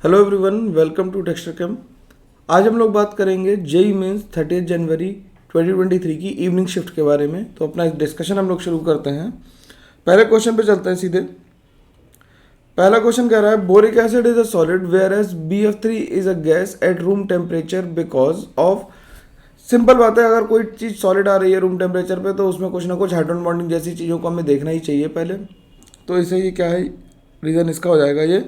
Hello everyone, welcome to Texture Cam. आज हम लोग बात करेंगे जेई मेंस 30 जनवरी 2023 की इवनिंग शिफ्ट के बारे में। तो अपना डिस्कशन हम लोग शुरू करते हैं। पहले क्वेश्चन पे चलते हैं सीधे। पहला क्वेश्चन कह रहा है boric acid is a solid whereas BF3 is a gas at room temperature because of. Simple बात है, अगर कोई चीज़ सॉलिड आ रही है रूम टेम्परेचर पे तो उसमें कुछ ना कुछ हाइड्रोजन बॉन्डिंग जैसी चीज़ों को हमें देखना ही चाहिए पहले। तो इसे ये क्या है, रीज़न इसका हो जाएगा ये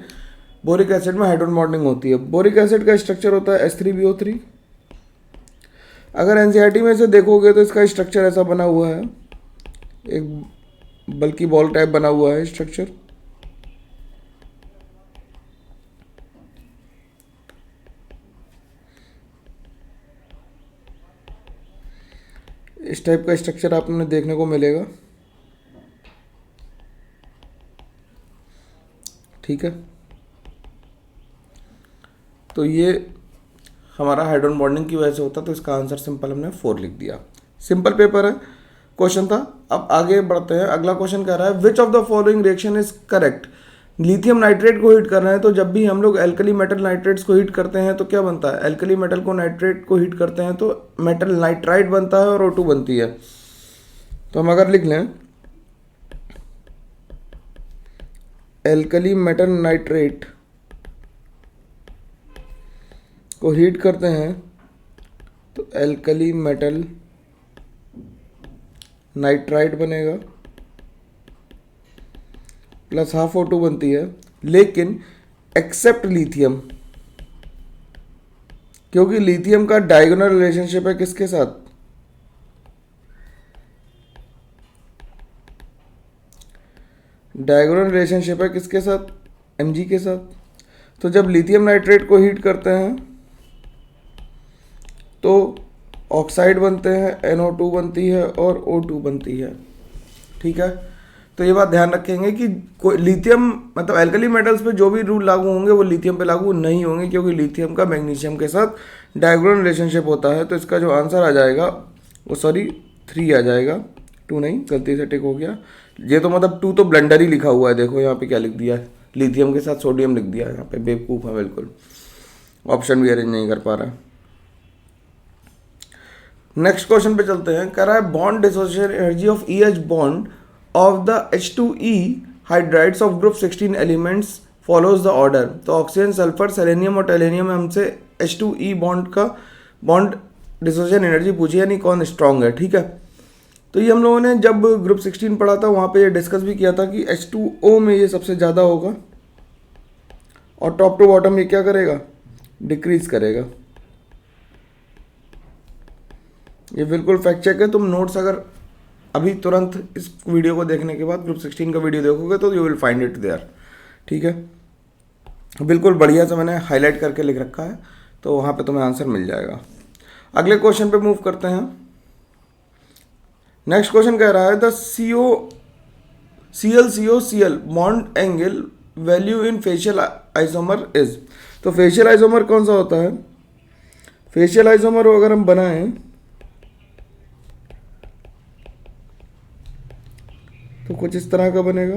बोरिक एसिड में हाइड्रोजन बॉन्डिंग होती है। बोरिक एसिड का स्ट्रक्चर होता है H3BO3। अगर एनसीईआरटी में से देखोगे तो इसका स्ट्रक्चर ऐसा बना हुआ है, एक बल्कि बॉल टाइप बना हुआ है स्ट्रक्चर। इस टाइप का स्ट्रक्चर आपने देखने को मिलेगा, ठीक है। तो ये हमारा हाइड्रोजन बॉन्डिंग की वजह से होता है, तो इसका आंसर सिंपल हमने 4 लिख दिया। सिंपल पेपर है, क्वेश्चन था। अब आगे बढ़ते हैं। अगला क्वेश्चन कह रहा है which of the following reaction is correct. Lithium nitrate को हीट कर रहे हैं, तो जब भी हम लोग एल्कली मेटल नाइट्रेट्स को हीट करते हैं तो क्या बनता है, एल्कली मेटल को नाइट्रेट को हीट करते हैं तो मेटल नाइट्राइट बनता है और O2 बनती है। तो हम अगर लिख लें एल्कली मेटल नाइट्रेट को हीट करते हैं तो एल्कली मेटल नाइट्राइट बनेगा प्लस हाफ O2 बनती है, लेकिन एक्सेप्ट लिथियम, क्योंकि लिथियम का डायगोनल रिलेशनशिप है किसके साथ, डायगोनल रिलेशनशिप है किसके साथ, Mg के साथ। तो जब लिथियम नाइट्रेट को हीट करते हैं तो ऑक्साइड बनते हैं, NO2 बनती है और O2 बनती है, ठीक है। तो ये बात ध्यान रखेंगे कि कोई लिथियम मतलब एल्कली मेटल्स पे जो भी रूल लागू होंगे वो लिथियम पे लागू नहीं होंगे, क्योंकि लिथियम का मैग्नीशियम के साथ डायगोनल रिलेशनशिप होता है। तो इसका जो आंसर आ जाएगा वो 3 आ जाएगा, 2 नहीं, गलती से टिक हो गया। ये तो मतलब 2 तो ब्लेंडर ही लिखा हुआ है, देखो यहाँ पे क्या लिख दिया है, लिथियम के साथ सोडियम लिख दिया है यहाँ पे, बेवकूफ़ है बिल्कुल, ऑप्शन भी अरेंज नहीं कर पा रहा। नेक्स्ट क्वेश्चन पे चलते हैं। कह रहा है bond dissociation energy of EH bond of the H2E hydrides of group 16 elements follows the order. तो ऑक्सीजन, सल्फर, सेलेनियम और टेलेनियम में हमसे H2E बॉन्ड का बॉन्ड डिसोसिएशन एनर्जी पूछी, यानी कौन स्ट्रांग है, ठीक है। तो ये हम लोगों ने जब ग्रुप 16 पढ़ा था वहाँ पे ये डिस्कस भी किया था कि H2O में ये सबसे ज़्यादा होगा और टॉप टू बॉटम ये क्या करेगा, डिक्रीज करेगा। ये बिल्कुल फैक्ट चेक है। तुम नोट्स अगर अभी तुरंत इस वीडियो को देखने के बाद ग्रुप 16 का वीडियो देखोगे तो you will find it there, ठीक है। बिल्कुल बढ़िया से मैंने हाईलाइट करके लिख रखा है, तो वहाँ पे तुम्हें आंसर मिल जाएगा। अगले क्वेश्चन पे मूव करते हैं। नेक्स्ट क्वेश्चन कह रहा है the ClCO Cl bond angle value in facial isomer is. तो फेशियल आइसोमर कौन सा होता है, फेशियल आइसोमर अगर हम बनाएं तो कुछ इस तरह का बनेगा,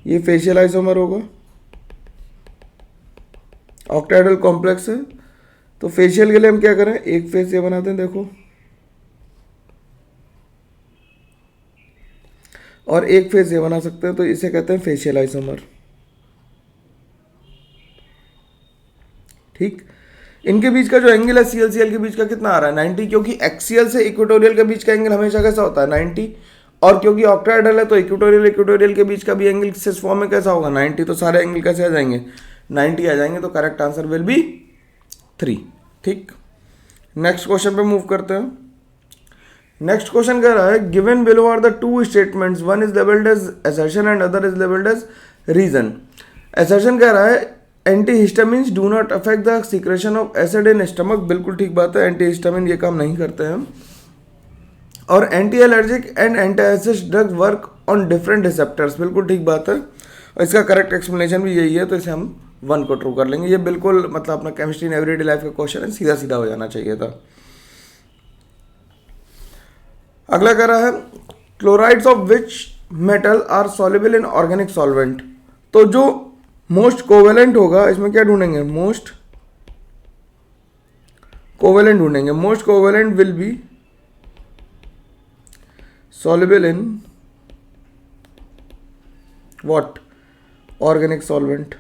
ये फेशियल आइसोमर होगा, ऑक्टाहेड्रल कॉम्प्लेक्स है। तो फेशियल के लिए हम क्या करें, एक फेस ये बनाते हैं देखो, और एक फेस ये बना सकते हैं, तो इसे कहते हैं फेशियल आइसोमर, ठीक। इनके बीच का जो एंगल है ClCl के बीच का कितना आ रहा है, 90, क्योंकि एक्सियल से इक्वेटोरियल के बीच का एंगल हमेशा कैसा होता है, 90, और क्योंकि ऑक्टाहेड्रल है तो इक्वेटोरियल के बीच का भी एंगल किस फॉर्म में कैसा होगा, 90। तो सारे एंगल कैसे आ जाएंगे, 90 आ जाएंगे। तो करेक्ट आंसर विल बी 3, ठीक। नेक्स्ट क्वेश्चन पे मूव करते हैं। नेक्स्ट क्वेश्चन कह रहा है given below are the 2 statements, one is labelled as assertion and other is labelled as reason. Assertion कह रहा है antihistamines do not affect the secretion of acid in stomach. बिल्कुल ठीक बात है, एंटीहिस्टामिन ये काम नहीं करते हैं। और anti allergic and anti acid drug work on different receptors, बिल्कुल ठीक बात है। और इसका करेक्ट एक्सप्लेनेशन भी यही है, तो इसे हम 1 को ट्रू कर लेंगे। ये बिल्कुल मतलब अपना केमिस्ट्री इन एवरीडे लाइफ का क्वेश्चन है, सीधा सीधा हो जाना चाहिए था। अगला कह रहा है chlorides of which metal are soluble in organic solvent. तो जो मोस्ट कोवेलेंट होगा, इसमें क्या ढूंढेंगे, मोस्ट कोवेलेंट ढूंढेंगे। Most covalent will be soluble in what, organic solvent।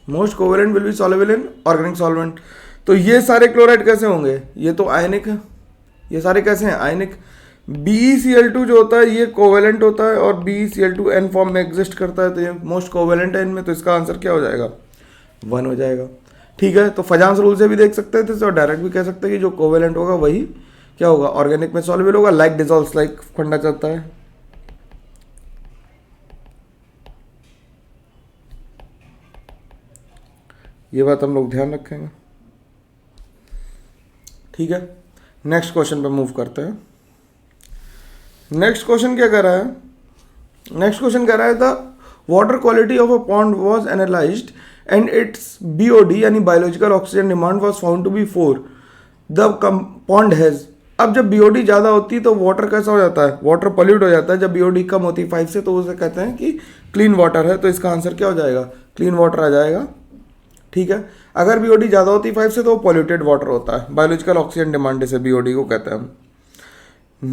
Most covalent will be soluble in organic solvent। तो ये सारे क्लोराइड कैसे होंगे, ये तो आयनिक है, ये सारे कैसे हैं, आयनिक। BeCl2 जो होता है ये कोवेलेंट होता है और BeCl2 n फॉर्म में एग्जिस्ट करता है, तो ये मोस्ट कोवेलेंट है इनमें, तो इसका आंसर क्या हो जाएगा, 1 हो जाएगा। ठीक है, तो फजांस रूल से भी देख सकते थे और डायरेक्ट भी कह सकते हैं कि जो कोवेलेंट होगा वही क्या होगा, ऑर्गेनिक में सॉल्युबल होगा। लाइक डिजॉल्व्स लाइक फंडा चलता है। ये बात हम लोग ध्यान रखेंगे। ठीक है, नेक्स्ट क्वेश्चन पे मूव करते हैं। नेक्स्ट क्वेश्चन क्या कर रहा है, नेक्स्ट क्वेश्चन कह रहा है the water quality of a pond was analysed and its BOD यानी biological oxygen demand was found to be 4 the pond has. अब जब BOD ज़्यादा होती है तो वाटर कैसा हो जाता है, वाटर पॉल्यूट हो जाता है। जब BOD कम होती है 5 से तो उसे कहते हैं कि क्लीन वाटर है, तो इसका आंसर क्या हो जाएगा, क्लीन वाटर आ जाएगा। ठीक है, अगर BOD ज़्यादा होती है 5 से तो वो पॉल्यूटेड वाटर होता है, बायोलॉजिकल ऑक्सीजन डिमांड से BOD को कहते हैं हम।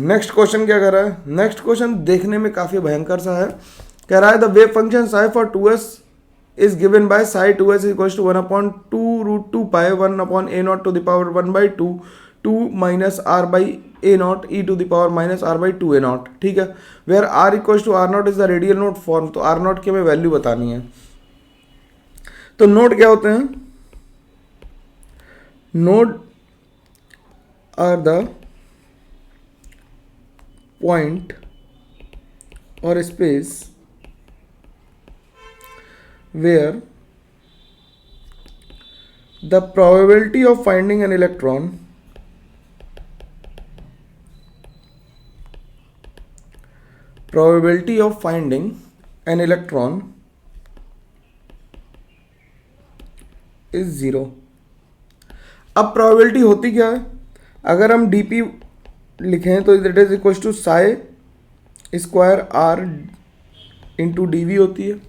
नेक्स्ट क्वेश्चन क्या कर रहा है, नेक्स्ट क्वेश्चन देखने में काफ़ी भयंकर सा है। कह रहा है the wave function psi for 2s is given by psi 2s is equals to 1/2 root 2 pi 1/a0 to the power 1/2 2 minus r by a0 e to the power minus r by 2a0। ठीक है, where r equals to r0 is the radial node form। तो r0 की हमें value बतानी है। तो node क्या होते हैं, नोड आर द पॉइंट और space where the probability of finding an electron is 0। अब probability होती क्या है, अगर हम dp लिखें तो it is equal to psi square r into dv होती है।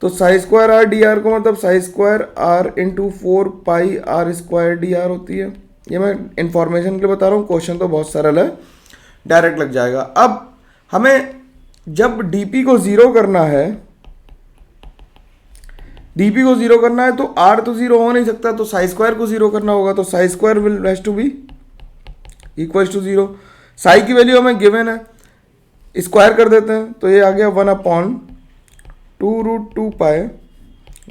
तो psi square r d r को मतलब psi square r into 4 pi r square d r होती है। ये मैं इंफॉर्मेशन के लिए बता रहा हूँ, क्वेश्चन तो बहुत सरल है, डायरेक्ट लग जाएगा। अब हमें जब डीपी को जीरो करना है, डीपी को जीरो करना है तो आर तो जीरो हो नहीं सकता, तो साई स्क्वायर को जीरो करना होगा। तो psi square will has to be equal to zero. Psi की वैल्यू हमें गिवन है, स्क्वायर कर देते हैं तो ये आ गया 1/2 root 2 pi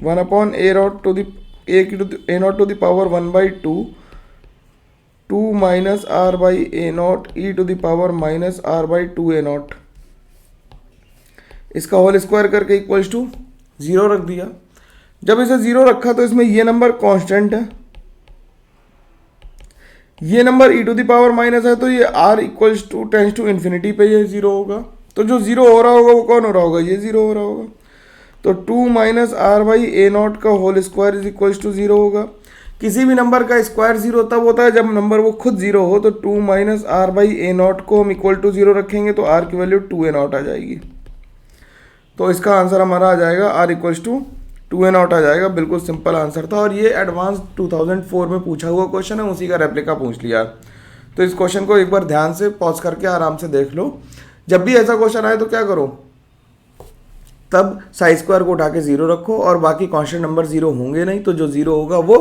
1/a0 to the a0 to the power 1/2 2 minus r by a0 e to the power minus r by 2a0। इसका होल स्क्वायर करके इक्वल्स टू 0 रख दिया। जब इसे 0 रखा तो इसमें ये नंबर कांस्टेंट है, ये number e to the power minus है, तो ये r equals to tends to infinity पे ये 0 होगा। तो जो 0 हो रहा होगा वो कौन हो रहा होगा, ये 0 हो रहा होगा। तो 2 माइनस r बाई a0 का whole square is equals to 0 होगा। किसी भी नंबर का स्क्वायर 0 तब होता है जब नंबर वो खुद 0 हो। तो 2 माइनस r बाई a0 को हम इक्वल टू 0 रखेंगे तो r की वैल्यू 2a0 आ जाएगी। तो इसका आंसर हमारा आ जाएगा r इक्वल्स टू 2a0 आ जाएगा। बिल्कुल सिंपल आंसर था, और ये एडवांस 2004 में पूछा हुआ क्वेश्चन है, उसी का रेप्लिका पूछ लिया। तो इस क्वेश्चन को एक बार ध्यान से पॉज करके आराम से देख लो। जब भी ऐसा क्वेश्चन आए तो क्या करो, तब साई स्क्वायर को उठा के 0 रखो और बाकी कांस्टेंट नंबर 0 होंगे नहीं, तो जो 0 होगा वो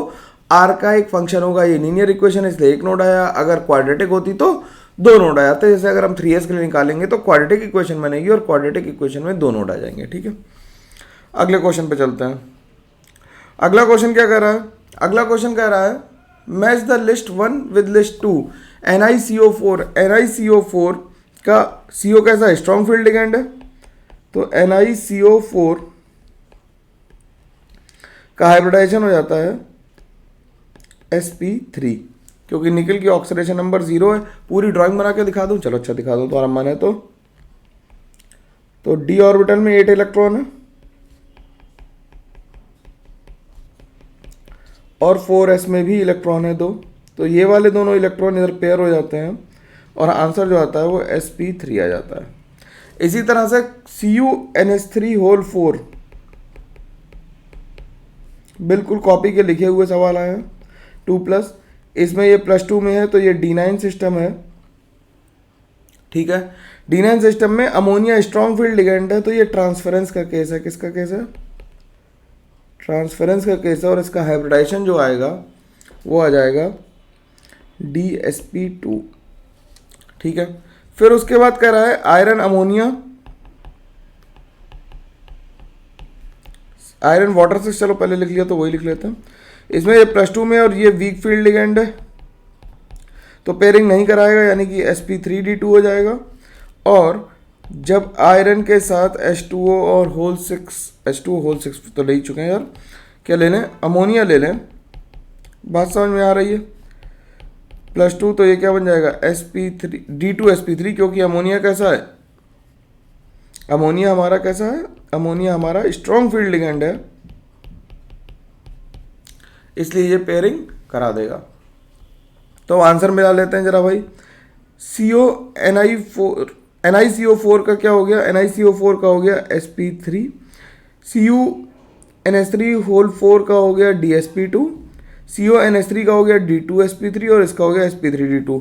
r का एक फंक्शन होगा। ये लीनियर इक्वेशन है इसलिए एक नोड आया, अगर क्वाड्रेटिक होती तो 2 नोड आ जाते। जैसे अगर हम 3s के लिए निकालेंगे तो क्वाड्रेटिक इक्वेशन बनेगी और क्वाड्रेटिक इक्वेशन में 2 नोड आ जाएंगे। ठीक है, अगले क्वेश्चन पे चलते हैं। अगला क्वेश्चन क्या कह रहा है, अगला क्वेश्चन कह रहा है match the list 1 with list 2 NiCO4। NiCO4 का CO कैसा है, स्ट्रॉन्ग फील्ड लिगेंड है। तो NiCO4 का हाइब्रिडाइजेशन हो जाता है sp3, क्योंकि निकल की ऑक्सीडेशन नंबर 0 है। पूरी ड्राइंग बना के दिखा दूं, चलो अच्छा दिखा दूं तो आराम माने। तो d ऑर्बिटल में 8 इलेक्ट्रॉन है और 4s में भी इलेक्ट्रॉन है 2। तो ये वाले दोनों इलेक्ट्रॉन इधर पेयर हो जाते हैं और आंसर जो आता है वो sp3 आ जाता है। इसी तरह से CuNH3 होल 4, बिल्कुल कॉपी के लिखे हुए सवाल आए हैं 2+, इसमें ये +2 में है तो ये D9 सिस्टम है, ठीक है। D9 सिस्टम में अमोनिया स्ट्रॉन्ग फील्ड लिगेंड है, तो ये ट्रांसफरेंस का केस है। किसका केस है? ट्रांसफरेंस का केस है, और इसका हाइब्रिडाइजेशन जो आएगा वो आ जाएगा DsP2, ठीक है। फिर उसके बाद कह रहा है आयरन अमोनिया, आयरन वाटर से, चलो पहले लिख लिया तो वही लिख लेते हैं। इसमें ये +2 में और ये वीक फील्ड लिगेंड है, तो पेयरिंग नहीं कराएगा, यानी कि sp3d2 हो जाएगा। और जब आयरन के साथ H2O और होल 6, H2O होल 6 तो ले ही चुके हैं यार, क्या ले लें? अमोनिया ले लें, बात समझ में आ रही है। +2 तो ये क्या बन जाएगा? D2sp3, क्योंकि अमोनिया कैसा है? अमोनिया हमारा कैसा है? अमोनिया हमारा स्ट्रॉन्ग फील्ड लिगेंड है, इसलिए ये पेयरिंग करा देगा। तो आंसर मिला लेते हैं जरा भाई। NiCO4 का क्या हो गया? NiCO4 का हो गया sp3, CuNH3 होल 4 का हो गया DsP2, CuNH3 का हो गया D2sp3 और इसका हो गया sp3d2।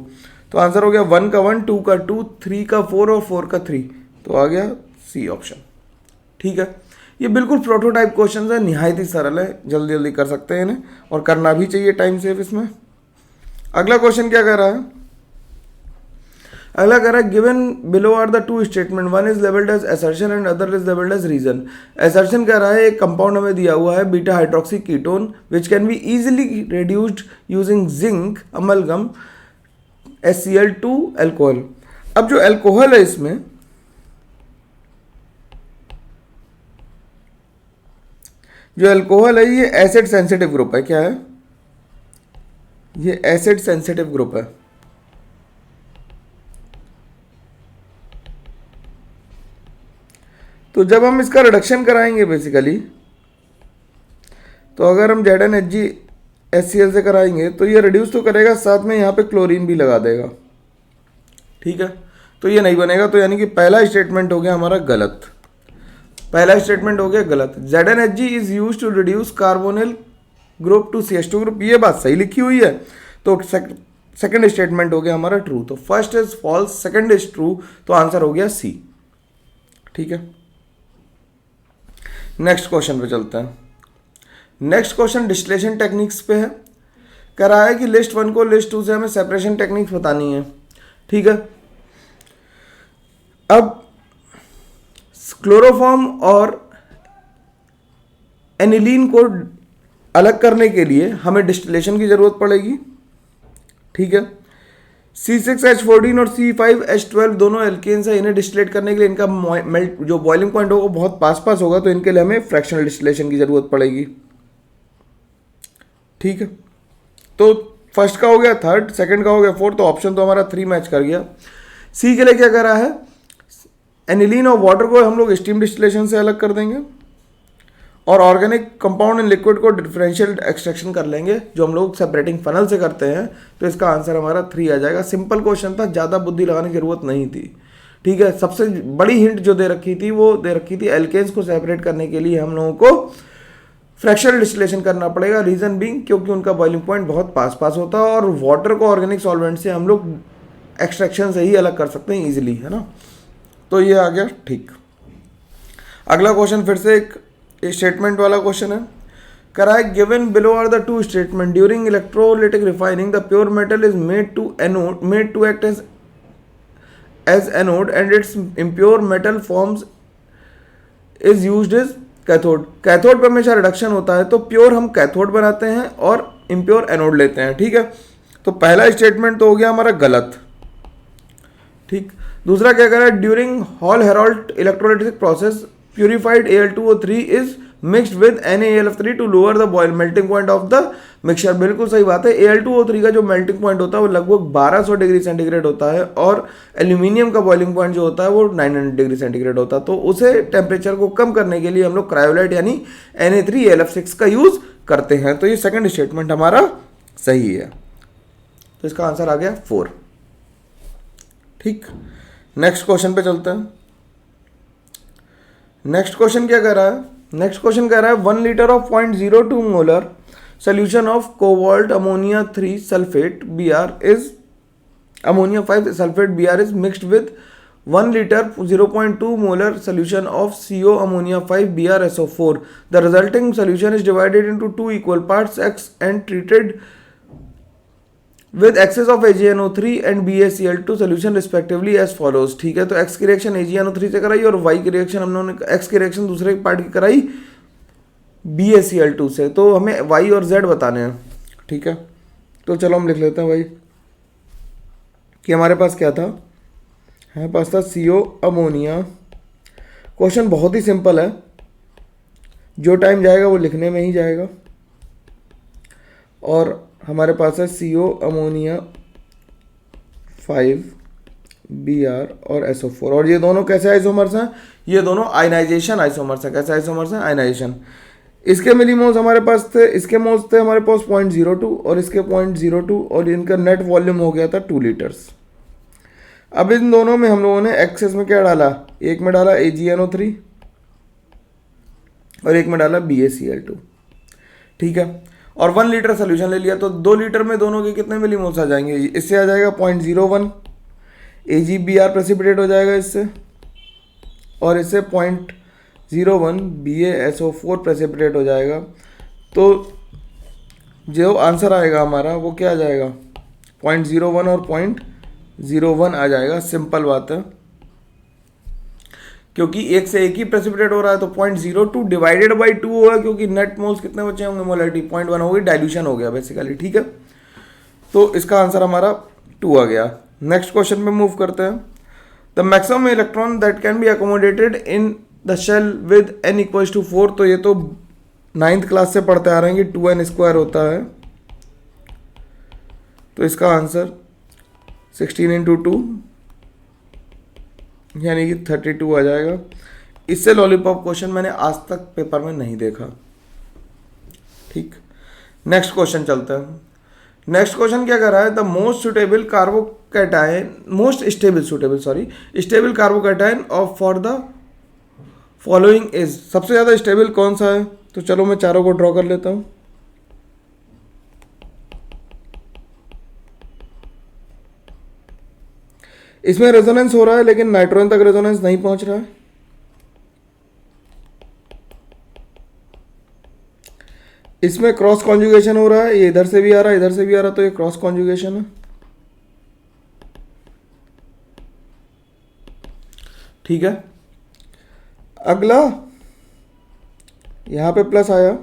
तो आंसर हो गया 1 का 1, 2 का 2, 3 का 4 और 4 का 3, तो आ गया C ऑप्शन, ठीक है। ये बिल्कुल प्रोटोटाइप क्वेश्चन है, निहायत ही सरल है, जल्दी जल्दी कर सकते हैं इन्हें, और करना भी चाहिए, टाइम सेव इसमें। अगला क्वेश्चन क्या कर रहा है? अगला कह रहा है given below are the two statement, one is labelled as assertion and other is labelled as reason. Assertion कह रहा है एक कंपाउंड हमें दिया हुआ है beta hydroxy ketone which can be easily reduced using zinc amalgam HCl2 alcohol. अब जो एल्कोहल है इसमें, जो एल्कोहल है ये एसिड सेंसिटिव ग्रुप है। क्या है? ये एसिड सेंसिटिव ग्रुप है। तो जब हम इसका रिडक्शन कराएंगे बेसिकली, तो अगर हम ZnHgHCl से कराएंगे तो ये रिड्यूस तो करेगा, साथ में यहाँ पे क्लोरीन भी लगा देगा, ठीक है। तो ये नहीं बनेगा, तो यानी कि पहला स्टेटमेंट हो गया हमारा गलत। पहला स्टेटमेंट हो गया गलत। ZnHg is use to reduce carbonyl group to CH2 group, ये बात सही लिखी हुई है, तो सेकंड स्टेटमेंट हो गया हमारा ट्रू। तो first is false, second is true, तो आंसर हो गया C, ठीक है। नेक्स्ट क्वेश्चन पे चलते हैं। नेक्स्ट क्वेश्चन डिस्टिलेशन टेक्निक्स पे है। कह रहा है कि लिस्ट 1 को लिस्ट 2 से हमें सेपरेशन टेक्निक्स बतानी है, ठीक है। अब क्लोरोफॉर्म और एनिलीन को अलग करने के लिए हमें डिस्टिलेशन की जरूरत पड़ेगी, ठीक है। C6H14 और C5H12 दोनों एल्केन्स है, इन्हें डिस्टिलेट करने के लिए इनका मेल्ट जो बॉइलिंग पॉइंट होगा बहुत पास होगा, तो इनके लिए हमें फ्रैक्शनल डिस्टिलेशन की जरूरत पड़ेगी, ठीक है। तो फर्स्ट का हो गया थर्ड, सेकंड का हो गया फोर्थ, तो ऑप्शन तो हमारा 3 मैच कर गया। सी के लिए क्या कर रहा है? एनिलीन और वाटर को हम लोग स्टीम डिस्टिलेशन से अलग कर देंगे, और ऑर्गेनिक कंपाउंड एंड लिक्विड को डिफरेंशियल एक्सट्रैक्शन कर लेंगे, जो हम लोग सेपरेटिंग फनल से करते हैं। तो इसका आंसर हमारा 3 आ जाएगा। सिंपल क्वेश्चन था, ज़्यादा बुद्धि लगाने की जरूरत नहीं थी, ठीक है। सबसे बड़ी हिंट जो दे रखी थी वो दे रखी थी एल्केन्स को सेपरेट करने के लिए हम लोगों को फ्रैक्शनल डिस्टिलेशन करना पड़ेगा। रीजन बीइंग क्योंकि उनका बॉइलिंग पॉइंट बहुत पास होता है, और वाटर को ऑर्गेनिक सॉल्वेंट से हम लोग एक्सट्रैक्शन से ही अलग कर सकते हैं ईजिली, है ना। तो ये आ गया ठीक। अगला क्वेश्चन फिर से एक स्टेटमेंट वाला क्वेश्चन है। करा है given below are the two statement during electrolytic refining the pure metal is made to act as anode and its impure metal forms is used as cathode. Cathode पर हमेशा reduction होता है, तो pure हम cathode बनाते हैं और impure anode लेते हैं, ठीक है। तो पहला स्टेटमेंट तो हो गया हमारा गलत, ठीक। दूसरा क्या कह रहा है? During Hall Heroult electrolytic process purified Al2O3 is mixed with NaAlF3 to lower the boil melting point of the mixture. बिल्कुल सही बात है। Al2O3 का जो मेल्टिंग पॉइंट होता है वो लगभग 1200 डिग्री सेंटीग्रेड होता है, और एल्यूमिनियम का बॉइलिंग पॉइंट जो होता है वो 900 डिग्री सेंटीग्रेड होता है। तो उसे टेम्परेचर को कम करने के लिए हम लोग क्रायोलाइट यानी Na3AlF6 का यूज करते हैं। तो ये सेकंड स्टेटमेंट हमारा सही है, तो इसका आंसर आ गया 4, ठीक। नेक्स्ट क्वेश्चन पे चलते हैं। नेक्स्ट क्वेश्चन क्या कह रहा है, नेक्स्ट क्वेश्चन कह रहा है 1 litre of 0.02 molar solution of cobalt ammonia 3 sulphate B R is ammonia 5 sulphate B R is mixed with 1 liter 0.2 molar solution of CO ammonia 5 BrSO4. The resulting solution is divided into two equal parts X and treated with excess of AgNO3 and BaCl2 solution respectively as follows. ठीक है, तो X की reaction AgNO3 से कराई और Y की reaction हमने X की रिएक्शन दूसरे पार्ट की कराई BaCl2 से, तो हमें Y और Z बताने हैं। ठीक है, तो चलो हम लिख लेते हैं भाई कि हमारे पास क्या था, हमारे पास था CO अमोनिया। क्वेश्चन बहुत ही सिंपल है, जो टाइम जाएगा वो लिखने में ही जाएगा। और हमारे पास है CO अमोनिया 5 Br और SO4, और ये दोनों कैसे आइसोमर्स हैं, ये दोनों आयनाइजेशन आइसोमर्स हैं। कैसे आइसोमर्स हैं, आयनाइजेशन। इसके मिलीमोल्स हमारे पास थे, इसके मोल्स थे हमारे पास 0.02 और इसके 0.02, और इनका नेट वॉल्यूम हो गया था 2 लीटर्स। अब इन दोनों में हम लोगों ने एक्सेस में क्या डाला, एक में डाला AgNO3 और एक में डाला BaCl2। ठीक है, और 1 लीटर सोल्यूशन ले लिया, तो 2 लीटर में दोनों के कितने मिलीमोल्स आ जाएंगे, इससे आ जाएगा 0.01 AgBr प्रेसिपिटेट हो जाएगा इससे, और इससे 0.01 BaSO4 प्रेसिपिटेट हो जाएगा। तो जो आंसर आएगा हमारा वो क्या आ जाएगा, 0.01 और 0.01 आ जाएगा। सिंपल बात है, क्योंकि एक से एक ही प्रेसिपिटेट हो रहा है, तो 0.02 डिवाइडेड बाई 2 होगा, क्योंकि नेट मोल्स कितने बचे होंगे, मोलरिटी 0.1 होगी, डाइल्यूशन हो गया बेसिकली। ठीक है, तो इसका आंसर हमारा 2 आ गया। नेक्स्ट क्वेश्चन पे मूव करते हैं। The maximum electron that can be accommodated in the shell with n equals to 4, तो ये तो 9th क्लास से पढ़ते आ रहे हैं कि 2n² होता है, तो इसका आंसर 16 × 2 यानी कि 32 आ जाएगा। इससे लॉलीपॉप क्वेश्चन मैंने आज तक पेपर में नहीं देखा। ठीक, नेक्स्ट क्वेश्चन चलते हैं। नेक्स्ट क्वेश्चन क्या कर रहा है, the most suitable carbocation most stable carbocation of for the following is, सबसे ज़्यादा स्टेबल कौन सा है, तो चलो मैं चारों को ड्रॉ कर लेता हूँ। इसमें रेजोनेंस हो रहा है, लेकिन नाइट्रोजन तक रेजोनेंस नहीं पहुंच रहा है। इसमें क्रॉस कॉन्जुगेशन हो रहा है, ये इधर से भी आ रहा है, इधर से भी आ रहा है, तो ये क्रॉस कॉन्जुगेशन है। ठीक है, अगला यहां पे प्लस आया,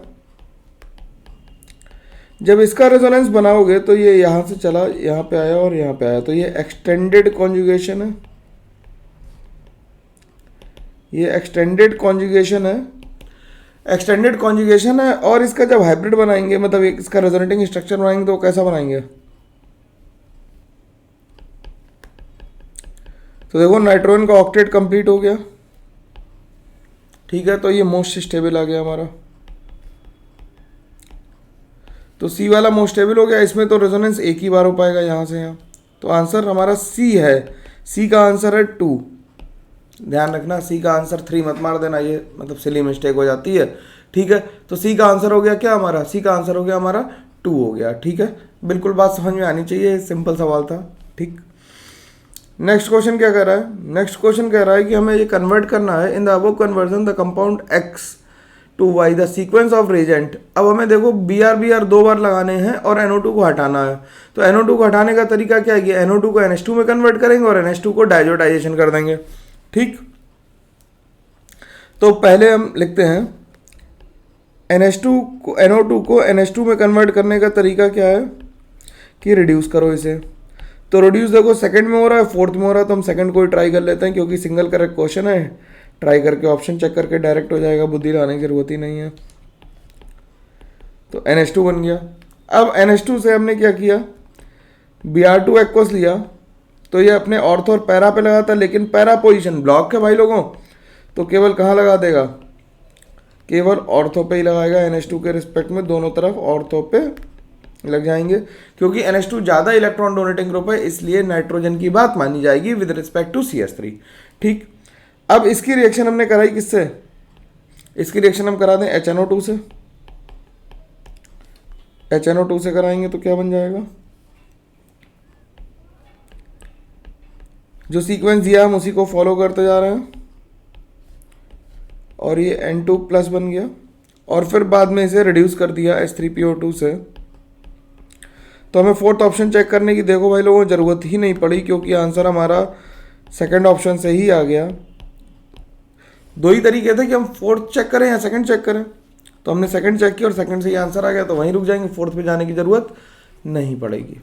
जब इसका रेजोनेंस बनाओगे तो ये यहाँ से चला, यहाँ पे आया और यहाँ पे आया, तो ये एक्सटेंडेड कॉन्जुगेशन है, ये एक्सटेंडेड कॉन्जुगेशन है। और इसका जब हाइब्रिड बनाएंगे, मतलब इसका रेजोनेटिंग स्ट्रक्चर बनाएंगे, तो कैसा बनाएंगे, तो देखो नाइट्रोजन का ऑक्टेट कंप्लीट हो गया। ठीक है, तो ये मोस्ट स्टेबल आ गया हमारा, तो सी वाला मोस्ट स्टेबल हो गया। इसमें तो रेजोनेंस एक ही बार हो पाएगा यहाँ से यहाँ, तो आंसर हमारा सी है। सी का आंसर है 2। ध्यान रखना, सी का आंसर 3 मत मार देना, ये मतलब सिली मिस्टेक हो जाती है। ठीक है, तो सी का आंसर हो गया क्या हमारा, सी का आंसर हो गया हमारा 2 हो गया। ठीक है, बिल्कुल बात समझ में आनी चाहिए, सिंपल सवाल था। ठीक, नेक्स्ट क्वेश्चन क्या कह रहा है, नेक्स्ट क्वेश्चन कह रहा है कि हमें ये कन्वर्ट करना है in the above conversion the compound X to Y the sequence of reagent. अब हमें देखो Br 2 बार लगाने हैं और NO2 को हटाना है, तो NO2 को हटाने का तरीका क्या है कि NO2 को NH2 में कन्वर्ट करेंगे और NH2 को डाइजोटाइजेशन कर देंगे। ठीक, तो पहले हम लिखते हैं NO2 को NH2 में कन्वर्ट करने का तरीका क्या है कि रिड्यूस करो इसे। तो रिड्यूस देखो सेकंड में हो रहा है, फोर्थ में हो रहा है, तो हम सेकंड को ही ट्राई कर लेते हैं, क्योंकि सिंगल करेक्ट क्वेश्चन है, ट्राई करके ऑप्शन चेक करके डायरेक्ट हो जाएगा, बुद्धि लाने की जरूरत ही नहीं है। तो NH2 बन गया। अब NH2 से हमने क्या किया, Br2 एक्वस लिया, तो ये अपने ऑर्थो और पैरा पे लगाता है, लेकिन पैरा पोजीशन ब्लॉक है भाई लोगों, तो केवल कहाँ लगा देगा, केवल ऑर्थो पे ही लगाएगा। NH2 के रिस्पेक्ट में दोनों तरफ ऑर्थो पे लग जाएंगे, क्योंकि NH2 ज़्यादा इलेक्ट्रॉन डोनेटिंग ग्रुप है, इसलिए नाइट्रोजन की बात मानी जाएगी विद रिस्पेक्ट टू CH3। ठीक, अब इसकी रिएक्शन हमने कराई किससे, इसकी रिएक्शन हम करा दें HNO2 से, HNO2 से कराएंगे तो क्या बन जाएगा, जो सीक्वेंस दिया हम उसी को फॉलो करते जा रहे हैं और ये N2 प्लस बन गया और फिर बाद में इसे रिड्यूस कर दिया H3PO2 से। तो हमें फोर्थ ऑप्शन चेक करने की देखो भाई लोगों ज़रूरत ही नहीं पड़ी क्योंकि आंसर हमारा सेकंड ऑप्शन से ही आ गया। दो ही तरीके थे कि हम फोर्थ चेक करें या सेकंड चेक करें, तो हमने सेकंड चेक किया और सेकंड से ही आंसर आ गया, तो वहीं रुक जाएंगे, फोर्थ पे जाने की ज़रूरत नहीं पड़ेगी।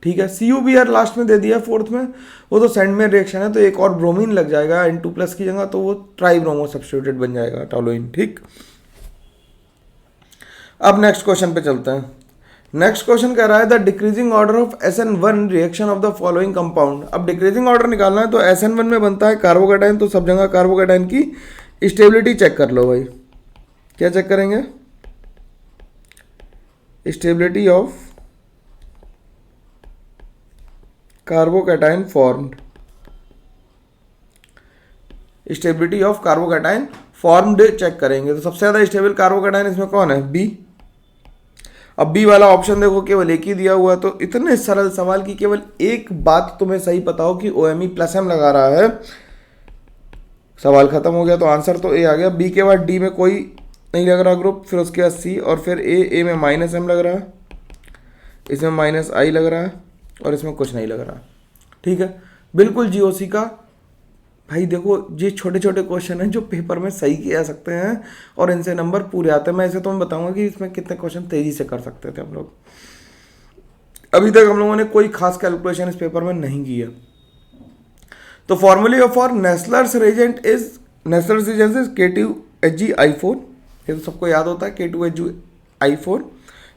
ठीक है, CuBr लास्ट में दे दिया फोर्थ में, वो तो सेंड में रिएक्शन है तो एक और ब्रोमीन लग जाएगा N2 प्लस की जगह, तो वो ट्राइब्रोमो सब्स्टिट्यूटेड बन जाएगा टोलुइन। ठीक, अब नेक्स्ट क्वेश्चन पे चलते हैं। नेक्स्ट क्वेश्चन कह रहा है the decreasing order of SN1 reaction of the following compound. अब डिक्रीजिंग ऑर्डर निकालना है तो SN1 में बनता है कार्बोकैटायन, तो सब जगह कार्बोकैटायन की स्टेबिलिटी चेक कर लो भाई। क्या चेक करेंगे, stability of carbocation formed, stability of carbocation formed check करेंगे। तो सबसे ज़्यादा स्टेबल कार्बोकैटायन इसमें कौन है, बी। अब बी वाला ऑप्शन देखो केवल एक ही दिया हुआ है, तो इतने सरल सवाल की केवल एक बात तुम्हें सही पता हो कि OMe+M लगा रहा है, सवाल खत्म हो गया। तो आंसर तो ए आ गया। बी के बाद डी में कोई नहीं लग रहा ग्रुप, फिर उसके बाद सी और फिर ए में -M लग रहा है, इसमें -I लग रहा है और इसमें कुछ नहीं लग रहा। ठीक है, बिल्कुल GOC का भाई देखो ये छोटे छोटे क्वेश्चन हैं जो पेपर में सही किए जा सकते हैं और इनसे नंबर पूरे आते हैं। मैं ऐसे तो मैं बताऊंगा कि इसमें कितने क्वेश्चन तेजी से कर सकते थे हम लोग। अभी तक हम लोगों ने कोई खास कैलकुलेशन इस पेपर में नहीं की है। तो formula for Nessler's reagent is K2Hg(I4), ये तो सबको याद होता है K2Hg(I4),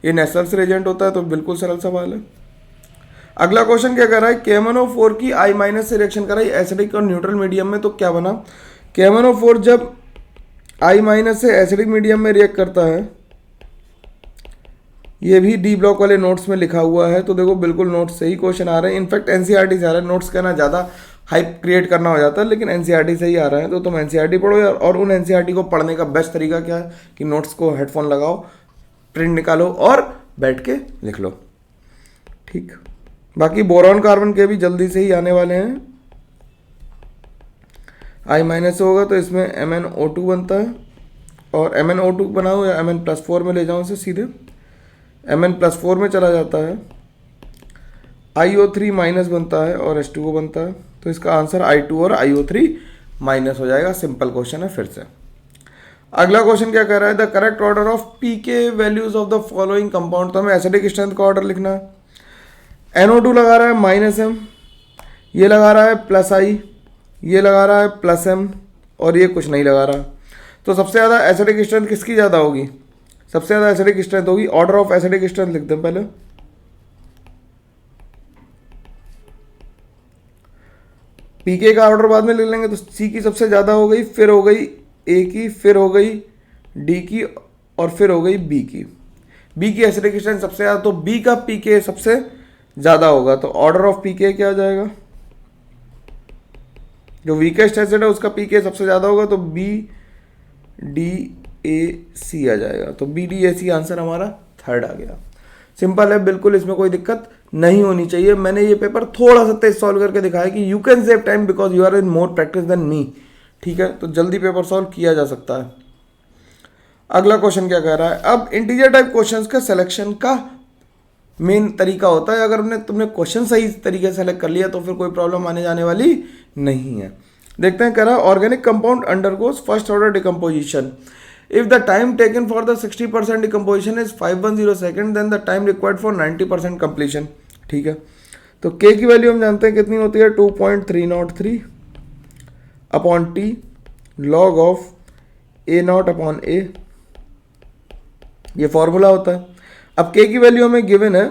ये नेस्लर्स रिएजेंट होता है, तो बिल्कुल सरल सवाल है। अगला क्वेश्चन क्या कर रहा है, KMnO4 की I- से रिएक्शन कराई एसिडिक और न्यूट्रल मीडियम में, तो क्या बना, KMnO4 जब I- से एसिडिक मीडियम में रिएक्ट करता है, ये भी डी ब्लॉक वाले नोट्स में लिखा हुआ है, तो देखो बिल्कुल नोट्स से ही क्वेश्चन आ रहे हैं। इनफैक्ट NCERT से आ रहा है, नोट्स कहना ज़्यादा हाइप क्रिएट करना हो जाता है, लेकिन NCERT से ही आ रहा है, तो तुम NCERT पढ़ो यार। और उन NCERT को पढ़ने का बेस्ट तरीका क्या है कि नोट्स को हेडफोन लगाओ, प्रिंट निकालो और बैठ के लिख लो। ठीक, बाकी बोरॉन कार्बन के भी जल्दी से ही आने वाले हैं। I- होगा तो इसमें MnO2 बनता है, और MnO2 बनाओ या Mn+4 में ले जाऊँ इसे सीधे, Mn+4 में चला जाता है, IO3- बनता है और H2O बनता है, तो इसका आंसर I2 और IO3- हो जाएगा। सिंपल क्वेश्चन है फिर से। अगला क्वेश्चन क्या कह रहा है, the correct order of pK values of the following compound. तो हमें एसिडिक स्ट्रेंथ का ऑर्डर लिखना है। NO2 लगा रहा है -M, ये लगा रहा है +I, ये लगा रहा है +M और ये कुछ नहीं लगा रहा। तो सबसे ज़्यादा एसिडिक स्ट्रेंथ किसकी ज़्यादा होगी, सबसे ज़्यादा एसिडिक स्ट्रेंथ होगी, ऑर्डर ऑफ एसिडिक स्ट्रेंथ लिख दें पहले। पीके का ऑर्डर बाद में ले लेंगे, तो सी की सबसे ज़्यादा हो गई, फिर हो गई ए की, फिर हो गई डी की और फिर हो गई बी की। बी की एसिडिक स्ट्रेंथ सबसे ज़्यादा, तो बी का पीके सबसे ज़्यादा होगा, तो ऑर्डर ऑफ पीके क्या आ जाएगा, जो वीकेस्ट एसिड है उसका पीके सबसे ज़्यादा होगा, तो BDAC आ जाएगा। तो BDAC आंसर हमारा थर्ड आ गया। सिंपल है बिल्कुल, इसमें कोई दिक्कत नहीं होनी चाहिए। मैंने ये पेपर थोड़ा सा तेज सॉल्व करके दिखाया कि you can save time because you are in more practice than me. ठीक है, तो जल्दी पेपर सॉल्व किया जा सकता है। अगला क्वेश्चन क्या कह रहा है, अब इंटीजर टाइप क्वेश्चंस का सिलेक्शन का मेन तरीका होता है, अगर तुमने क्वेश्चन सही तरीके से सेलेक्ट कर लिया तो फिर कोई प्रॉब्लम आने जाने वाली नहीं है। देखते हैं, कह रहा है organic compound undergoes first order decomposition if the time taken for the 60% decomposition is 510 second then the time required for 90% completion। ठीक है, तो K की वैल्यू हम जानते हैं कितनी होती है, 2.303 upon T log of A0 upon A, ये फॉर्मूला होता है। अब K की वैल्यू हमें गिवन है,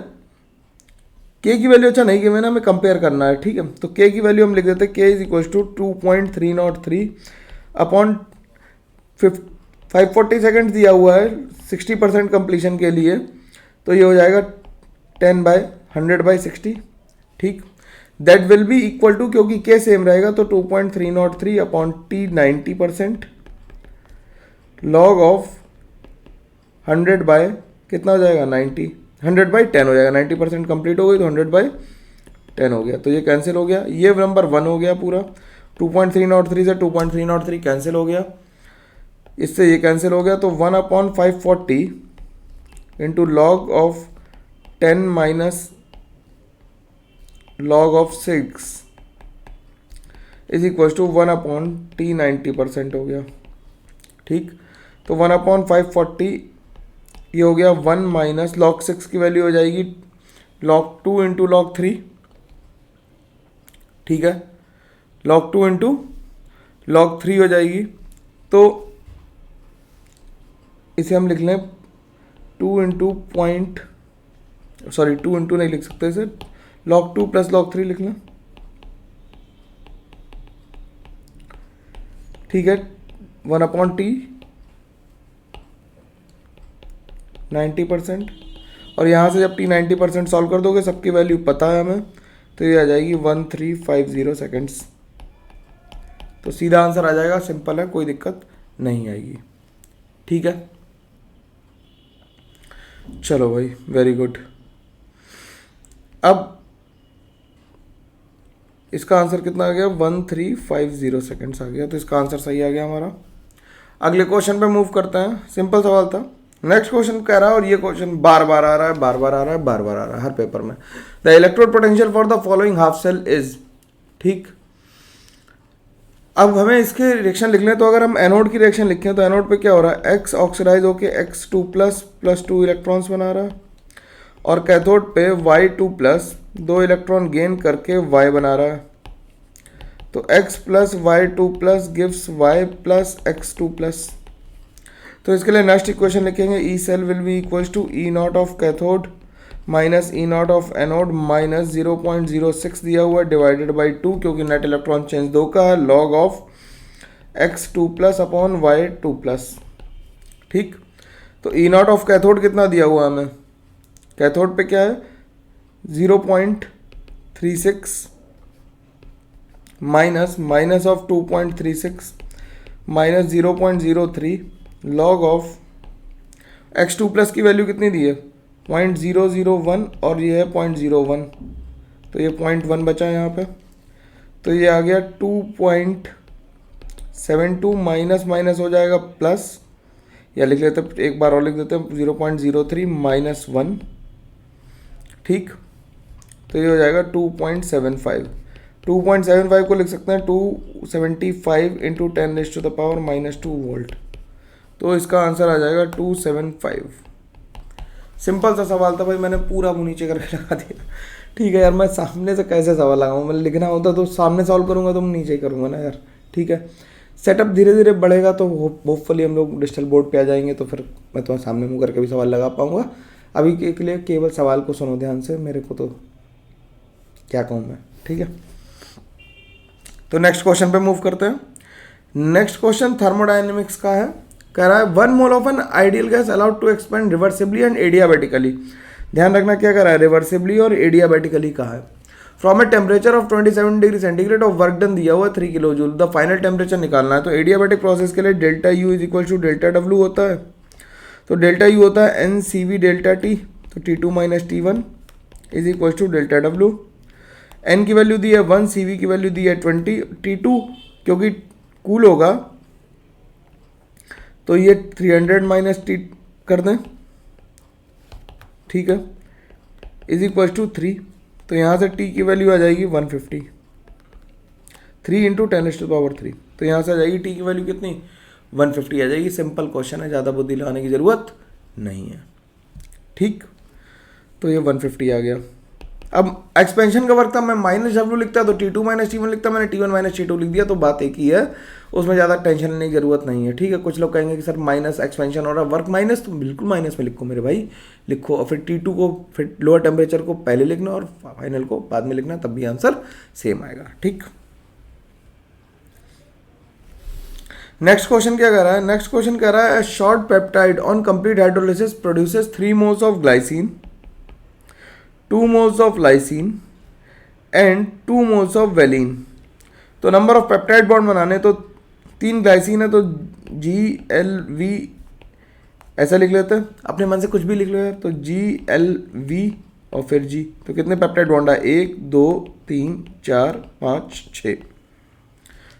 K की वैल्यू अच्छा नहीं गिवन है, हमें कंपेयर करना है। ठीक है, तो K की वैल्यू हम लिख देते हैं, K is equal to 2.303 upon 540 second दिया हुआ है 60% कंप्लीशन के लिए, तो ये हो जाएगा 10/100/60। ठीक, that will be equal to, क्योंकि K सेम रहेगा तो 2.303 upon T 90%, log of 100 by कितना हो जाएगा 90, 100/10 हो जाएगा, 90% कंप्लीट हो गई तो 100/10 हो गया, तो ये कैंसिल हो गया, ये नंबर 1 हो गया पूरा, 2.303 से 2.303 कैंसिल हो गया, इससे ये कैंसिल हो गया, तो 1/540 into log of 10 minus log of 6 is equal to 1/T 90% हो गया, ठीक। तो 1/540 ये हो गया 1 माइनस लॉग 6 की वैल्यू हो जाएगी log 2 इंटू लॉग 3, ठीक है, log 2 इंटू log 3 हो जाएगी, तो इसे हम लिख लें 2 इंटू पॉइंट, सॉरी 2 इंटू नहीं लिख सकते इसे, log 2 प्लस log 3 लिख लें, ठीक है, 1/T 90%, और यहाँ से जब T 90% सॉल्व कर दोगे, सबकी वैल्यू पता है हमें, तो ये आ जाएगी 1350 सेकेंड्स, तो सीधा आंसर आ जाएगा, सिंपल है, कोई दिक्कत नहीं आएगी, ठीक है। चलो भाई, वेरी गुड। अब इसका आंसर कितना आ गया 1350 सेकेंड्स आ गया, तो इसका आंसर सही आ गया हमारा। अगले क्वेश्चन पे मूव करते हैं, सिंपल सवाल था। नेक्स्ट क्वेश्चन कह रहा है, और ये क्वेश्चन बार बार आ रहा है, बार बार आ रहा है, बार बार आ रहा है हर पेपर में। The electrode potential for the following half cell is, ठीक। अब हमें इसके रिएक्शन लिख लें, तो अगर हम एनोड की रिएक्शन लिखें तो एनोड पे क्या हो रहा है, X ऑक्सीडाइज होके X2+ प्लस 2 इलेक्ट्रॉन्स बना रहा है, और कैथोड पे Y2+ 2 इलेक्ट्रॉन गेन करके Y बना रहा है, तो X plus Y2+ gives Y plus X2+। तो इसके लिए नेक्स्ट इक्वेशन लिखेंगे, E cell will be equals to E nought of cathode minus E nought of anode minus 0.06 दिया हुआ डिवाइडेड बाई 2, क्योंकि नेट इलेक्ट्रॉन चेंज 2 का है, log of X2+ upon Y2+, ठीक। तो ई नॉट ऑफ कैथोड कितना दिया हुआ हमें, कैथोड पे क्या है 0.36 minus of 2.36 minus 0.03 log of X2+ की वैल्यू कितनी दी है 0.001, और ये है 0.01, तो ये 0.1 बचा है यहाँ पे, तो ये आ गया 2.72 माइनस हो जाएगा प्लस, या लिख लेते एक बार और लिख देते हैं 0.03 माइनस 1, ठीक। तो ये हो जाएगा 2.75, 2.75 को लिख सकते हैं 275 इंटू 10⁻⁻2 वोल्ट, तो इसका आंसर आ जाएगा 275। सिंपल सा सवाल था भाई, मैंने पूरा मुँह नीचे करके लगा दिया, ठीक है यार। मैं सामने से कैसे सवाल लगाऊँ, मैं लिखना होता तो सामने सॉल्व करूँगा, तो मैं नीचे ही करूँगा ना यार, ठीक है। सेटअप धीरे धीरे बढ़ेगा तो होपफुली हम लोग डिजिटल बोर्ड पे आ जाएंगे, तो फिर मैं तुम्हारे सामने मुँह करके भी सवाल लगा पाऊँगा। अभी के लिए केवल सवाल को सुनो ध्यान से, मेरे को तो क्या कहूँ मैं, ठीक है। तो नेक्स्ट क्वेश्चन पे मूव करते हैं। नेक्स्ट क्वेश्चन थर्मोडायनेमिक्स का है, कह रहा है 1 mole of an ideal gas allowed to expand reversibly and adiabatically. ध्यान रखना क्या कर रहा है, रिवर्सिबली और एडियाबेटिकली कहा है। From a temperature of 27 degree centigrade of work done दिया हुआ 3 kilo joule, the final temperature निकालना है। तो एडियाबेटिक प्रोसेस के लिए delta U is equal to delta W होता है, तो डेल्टा यू होता है n C V delta T, तो T2 minus T1 is equal to delta W. N की वैल्यू दी है 1, सी वी की वैल्यू दी है 20, T2 क्योंकि कूल होगा तो ये 300 माइनस टी कर दें, ठीक है, इज इक्वल टू 3, तो यहाँ से टी की वैल्यू आ जाएगी 150, 3 इंटू 10⁻3, तो यहाँ से आ जाएगी टी की वैल्यू कितनी 150 आ जाएगी। सिंपल क्वेश्चन है, ज़्यादा बुद्धि लगाने की ज़रूरत नहीं है, ठीक। तो ये 150 आ गया। अब एक्सपेंशन का वर्क था, मैं माइनस डब्ल्यू लिखता तो T2 माइनस T1 लिखता, मैंने T1 माइनस T2 लिख दिया, तो बात एक ही है, उसमें ज़्यादा टेंशन लेने की ज़रूरत नहीं है, ठीक है। कुछ लोग कहेंगे कि सर माइनस एक्सपेंशन हो रहा है, वर्क माइनस, तो बिल्कुल माइनस में लिखो मेरे भाई, लिखो, और फिर T2 को, फिर लोअर टेम्परेचर को पहले लिखना और फाइनल को बाद में लिखना, तब भी आंसर सेम आएगा, ठीक। नेक्स्ट क्वेश्चन क्या कह रहा है, नेक्स्ट क्वेश्चन कह रहा है short peptide on complete hydrolysis produces 3 moles of glycine, 2 moles of lysine and 2 moles of valine. तो नंबर ऑफ पेप्टाइड बॉन्ड बनाने तो 3 ग्लाइसिन है तो GLV ऐसा लिख लेते हैं, अपने मन से कुछ भी लिख लो यार। तो GLV और फिर G, तो कितने पेप्टाइड बॉन्ड है? 1 2 3 4 5 6।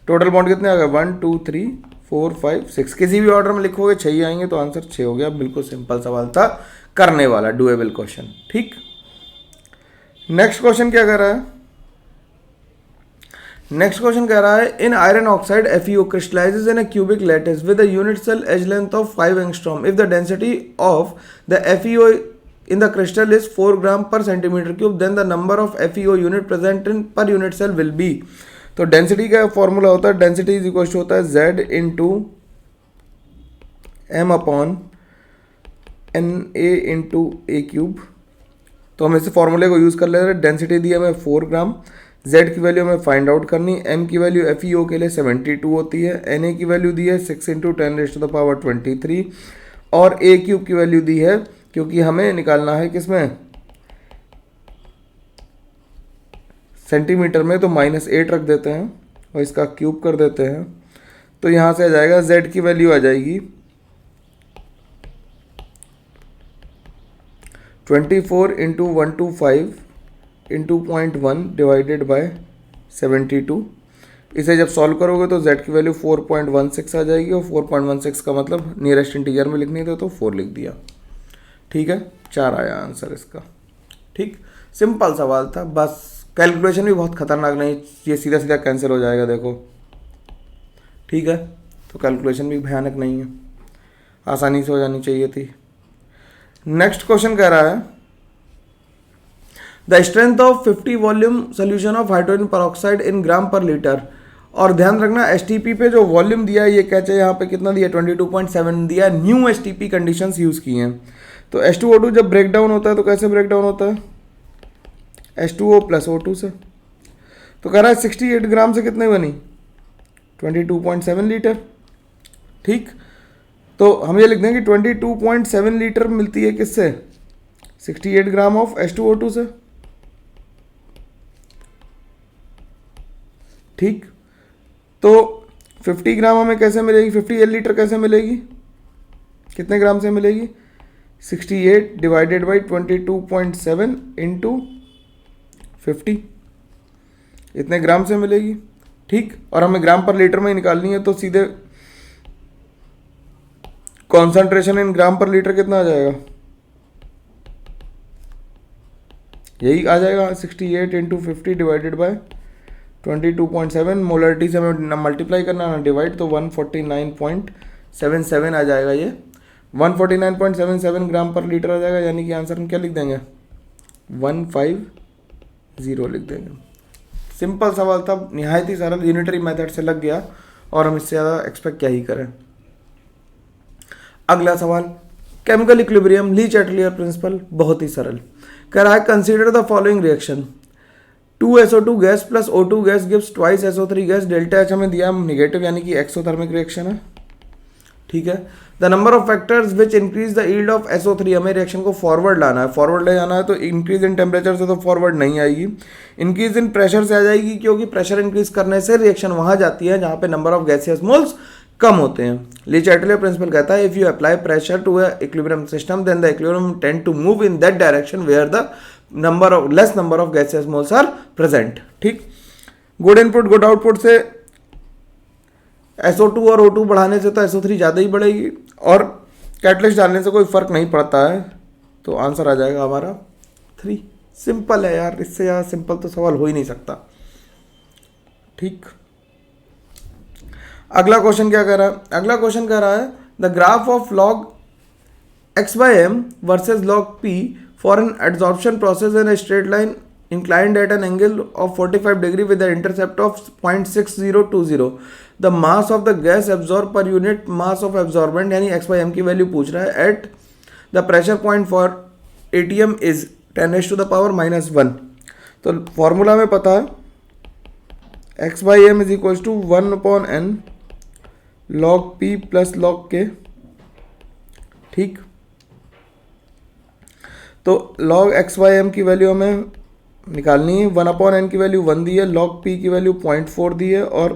टोटल बॉन्ड कितने आ गए? 1 2 3 4 5 6। किसी भी ऑर्डर में लिखोगे 6 ही आएंगे, तो आंसर 6 हो गया। बिल्कुल सिंपल सवाल था, करने वाला, डुएबल क्वेश्चन। ठीक, नेक्स्ट क्वेश्चन क्या कर रहा है? नेक्स्ट क्वेश्चन कह रहा है इन iron oxide FeO crystallizes in a cubic lattice with a unit cell edge length of 5 angstrom if the density of the FeO in the crystal is 4 gram per centimeter cube, then the number of FeO unit present in per unit cell will be। तो density का formula होता है, density is equal to होता है Z into M upon Na into a cube. तो हम इस फॉर्मूले को यूज़ कर ले रहे हैं। डेंसिटी दी हमें 4 ग्राम, Z की वैल्यू हमें फाइंड आउट करनी, M की वैल्यू FeO के लिए 72 होती है, Na की वैल्यू दी है 6 इंटू 10⁻23 और ए क्यूब की वैल्यू दी है, क्योंकि हमें निकालना है किसमें? सेंटीमीटर में, तो -8 रख देते हैं और इसका क्यूब कर देते हैं। तो यहाँ से आ जाएगा Z की वैल्यू आ जाएगी 24 इंटू 125 इंटू 0.1 डिवाइडेड बाय 72। इसे जब सॉल्व करोगे तो Z की वैल्यू 4.16 आ जाएगी, और 4.16 का मतलब नियरेस्ट इंटीजर में लिखनी थी तो 4 लिख दिया। ठीक है, 4 आया आंसर इसका। ठीक, सिंपल सवाल था, बस कैलकुलेशन भी बहुत खतरनाक नहीं, ये सीधा सीधा कैंसिल हो जाएगा देखो। ठीक है, तो कैलकुलेशन भी भयानक नहीं है, आसानी से हो जानी चाहिए थी। नेक्स्ट क्वेश्चन कह रहा है the strength of 50 volume solution of hydrogen peroxide in gram per litre. और ध्यान रखना STP पे जो वॉल्यूम दिया है, ये क्या चाहिए यहाँ पे कितना दिया? 22.7 दिया। न्यू STP कंडीशंस यूज़ की हैं। तो H2O2 जब ब्रेक डाउन होता है तो कैसे ब्रेक डाउन होता है? H2O प्लस O2 से। तो कह रहा है 68 ग्राम से कितने बनी? 22.7 लीटर। ठीक, तो हम ये लिख देंगे 22.7 लीटर मिलती है किससे? 68 ग्राम ऑफ H2O2 से। ठीक, तो 50 ग्राम हमें कैसे मिलेगी? 50 लीटर कैसे मिलेगी? कितने ग्राम से मिलेगी? 68 डिवाइडेड बाई 22.7 इंटू 50, इतने ग्राम से मिलेगी। ठीक, और हमें ग्राम पर लीटर में ही निकालनी है, तो सीधे concentration in gram per litre कितना आ जाएगा? यही आ जाएगा 68 इंटू 50 डिवाइडेड बाय 22.7। मोलरिटी से हमें ना मल्टीप्लाई करना ना डिवाइड, तो 149.77 आ जाएगा। ये 149.77 ग्राम पर लीटर आ जाएगा, यानी कि आंसर हम क्या लिख देंगे? 150 लिख देंगे। सिंपल सवाल था, निहायत ही सरल, यूनिटरी मेथड से लग गया, और हम इससे ज़्यादा एक्सपेक्ट क्या ही करें। अगला सवाल, केमिकल इक्विलिब्रियम, ली चैटलियर प्रिंसिपल, बहुत ही सरल। कह रहा है consider the following reaction 2SO2 gas plus O2 gas gives twice SO3 gas. Delta H हमें दिया निगेटिव, यानी कि एक्सोथर्मिक रिएक्शन है। ठीक है, the number of factors which increase the yield of SO3। हमें रिएक्शन को फॉरवर्ड लाना है, फॉरवर्ड ले जाना है, तो इंक्रीज इन टेम्परेचर से तो फॉरवर्ड नहीं आएगी, इंक्रीज इन प्रेशर से आ जाएगी, क्योंकि प्रेशर इंक्रीज करने से रिएक्शन वहां जाती है जहां पे नंबर ऑफ गैसियस मोल्स कम होते हैं। ली चैटलियर प्रिंसिपल कहता है if you apply pressure to a equilibrium system then the equilibrium tend to move in that direction where the less number of gaseous moles are present. ठीक, good input good output से SO2 और O2 बढ़ाने से तो SO3 ज़्यादा ही बढ़ेगी, और catalyst डालने से कोई फर्क नहीं पड़ता है, तो आंसर आ जाएगा हमारा 3। सिंपल है यार, इससे ज़्यादा सिंपल तो सवाल हो ही नहीं सकता। ठीक, अगला क्वेश्चन क्या कह रहा है? अगला क्वेश्चन कह रहा है the graph of log x/m versus log p for an adsorption process in a straight line inclined at an angle of 45 degree with an intercept of 0.6020। the mass of the gas absorbed per unit mass of absorbent, यानी x/m की value पूछ रहा है, at the pressure point for ATM is 10⁻⁻1। तो formula में पता है x/m is equal to 1/n log p plus log k। ठीक, तो log x/m की वैल्यू हमें निकालनी है, 1/n की वैल्यू 1 दी है, log p की वैल्यू 0.4 दी है, और